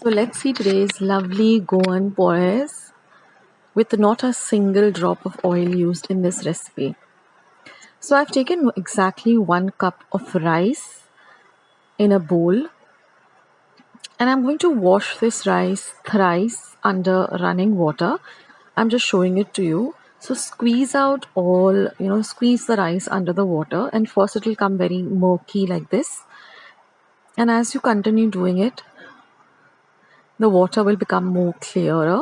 So let's see today's lovely Goan Polle with not a single drop of oil used in this recipe. So I've taken exactly 1 cup of rice in a bowl, and I'm going to wash this rice thrice under running water. I'm just showing it to you. So squeeze out all, squeeze the rice under the water, and first it will come very murky like this. And as you continue doing it, the water will become more clearer.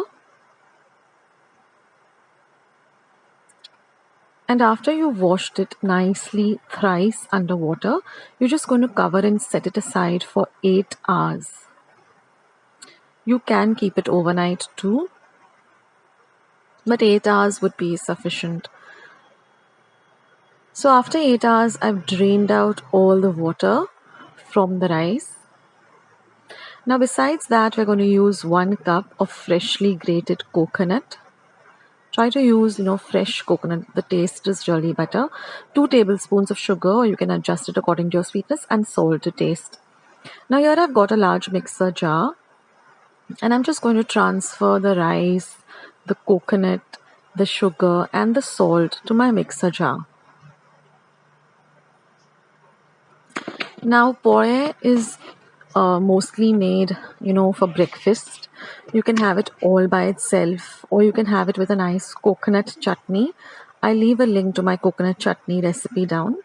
And after you've washed it nicely thrice under water, you're just going to cover and set it aside for 8 hours. You can keep it overnight too, but 8 hours would be sufficient. So after 8 hours, I've drained out all the water from the rice. Now besides that, we're going to use 1 cup of freshly grated coconut. Try to use, fresh coconut. The taste is really better. 2 tablespoons of sugar, or you can adjust it according to your sweetness, and salt to taste. Now here I've got a large mixer jar, and I'm just going to transfer the rice, the coconut, the sugar, and the salt to my mixer jar. Now polle is mostly made, for breakfast. You can have it all by itself, or you can have it with a nice coconut chutney. I'll leave a link to my coconut chutney recipe down.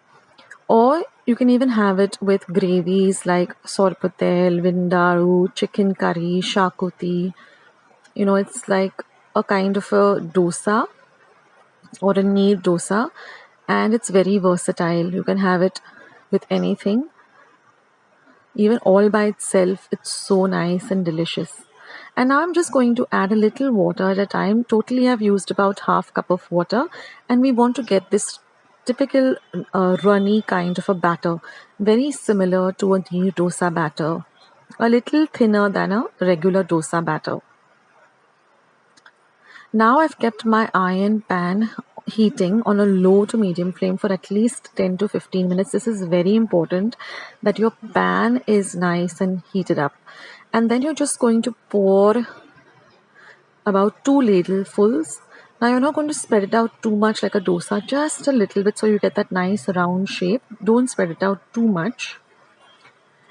Or you can even have it with gravies like sorpotel, vindaloo, chicken curry, xacuti. It's like a kind of a dosa or a neer dosa, and it's very versatile. You can have it with anything. Even all by itself, it's so nice and delicious. And now I'm just going to add a little water at a time. Totally I've used about half cup of water, and we want to get this typical runny kind of a batter, very similar to a neer dosa batter, a little thinner than a regular dosa batter. Now I've kept my iron pan heating on a low to medium flame for at least 10 to 15 minutes. This is very important that your pan is nice and heated up. And then you're just going to pour about 2 ladlefuls. Now you're not going to spread it out too much like a dosa, just a little bit so you get that nice round shape. Don't spread it out too much.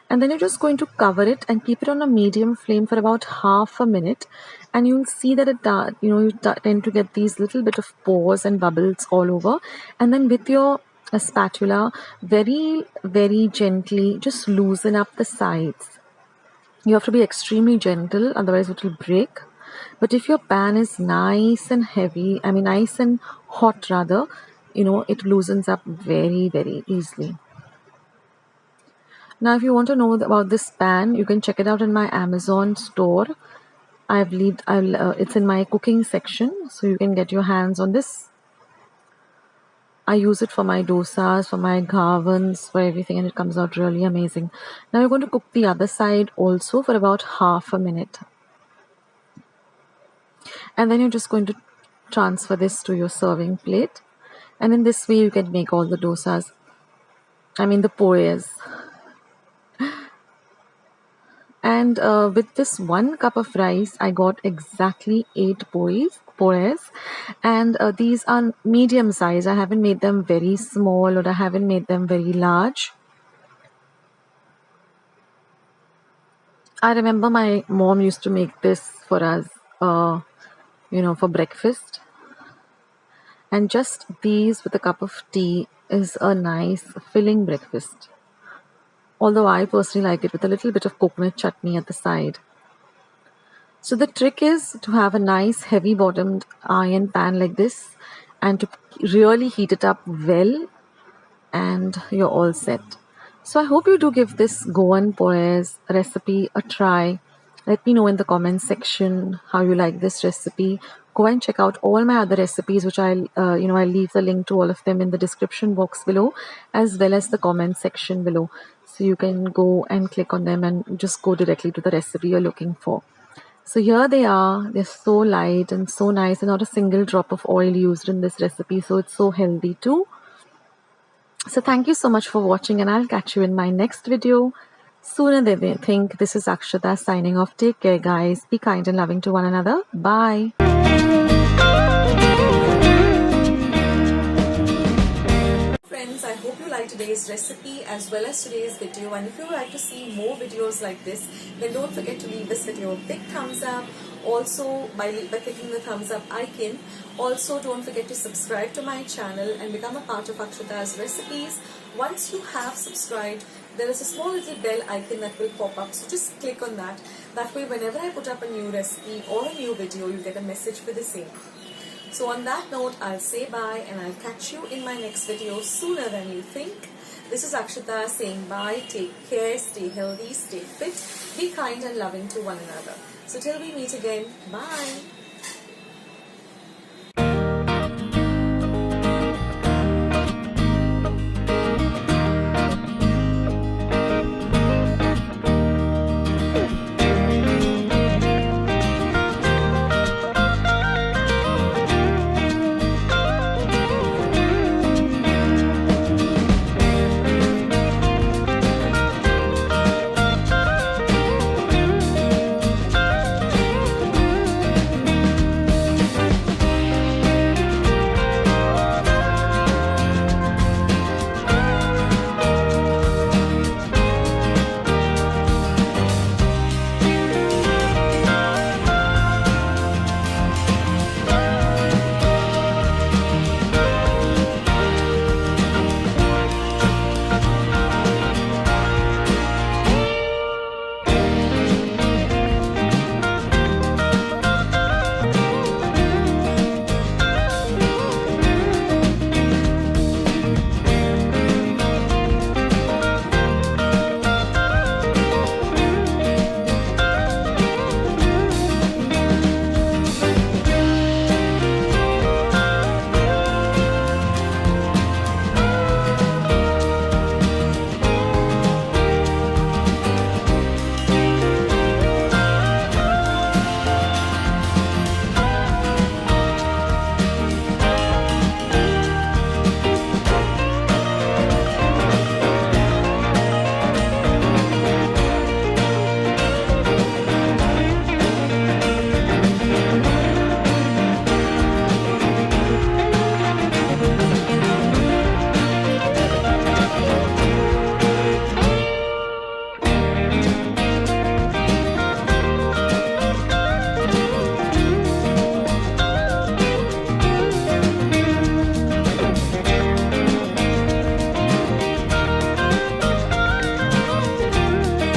And then you're just going to cover it and keep it on a medium flame for about half a minute. And you'll see that you tend to get these little bit of pores and bubbles all over. And then with your spatula, very, very gently, just loosen up the sides. You have to be extremely gentle, otherwise it will break. But if your pan is nice and heavy, nice and hot rather, it loosens up very, very easily. Now, if you want to know about this pan, you can check it out in my Amazon store. It's in my cooking section, so you can get your hands on this. I use it for my dosas, for my gavans, for everything, and it comes out really amazing. Now we're going to cook the other side also for about half a minute. And then you're just going to transfer this to your serving plate. And in this way, you can make all the dosas. The polles. And with this 1 cup of rice, I got exactly 8 polles. And these are medium size. I haven't made them very small, or I haven't made them very large. I remember my mom used to make this for us, for breakfast. And just these with a cup of tea is a nice filling breakfast. Although I personally like it with a little bit of coconut chutney at the side. So the trick is to have a nice heavy bottomed iron pan like this, and to really heat it up well, and you're all set. So I hope you do give this Goan Polle recipe a try. Let me know in the comments section how you like this recipe. Go and check out all my other recipes, which I'll leave the link to all of them in the description box below, as well as the comment section below. So you can go and click on them and just go directly to the recipe you're looking for. So here they are. They're so light and so nice, and not a single drop of oil used in this recipe. So it's so healthy too. So thank you so much for watching, and I'll catch you in my next video. sooner than they think. This is Akshata signing off. Take care, guys. Be kind and loving to one another. Bye. Friends, I hope you liked today's recipe as well as today's video, and if you would like to see more videos like this, then don't forget to leave this video a big thumbs up. Also, by clicking the thumbs up icon. Also, don't forget to subscribe to my channel and become a part of Akshata's recipes. Once you have subscribed, there is a small little bell icon that will pop up, so just click on that. That way, whenever I put up a new recipe or a new video, you get a message for the same. So on that note, I'll say bye and I'll catch you in my next video sooner than you think. This is Akshata saying bye. Take care, stay healthy, stay fit, be kind and loving to one another. So till we meet again, bye.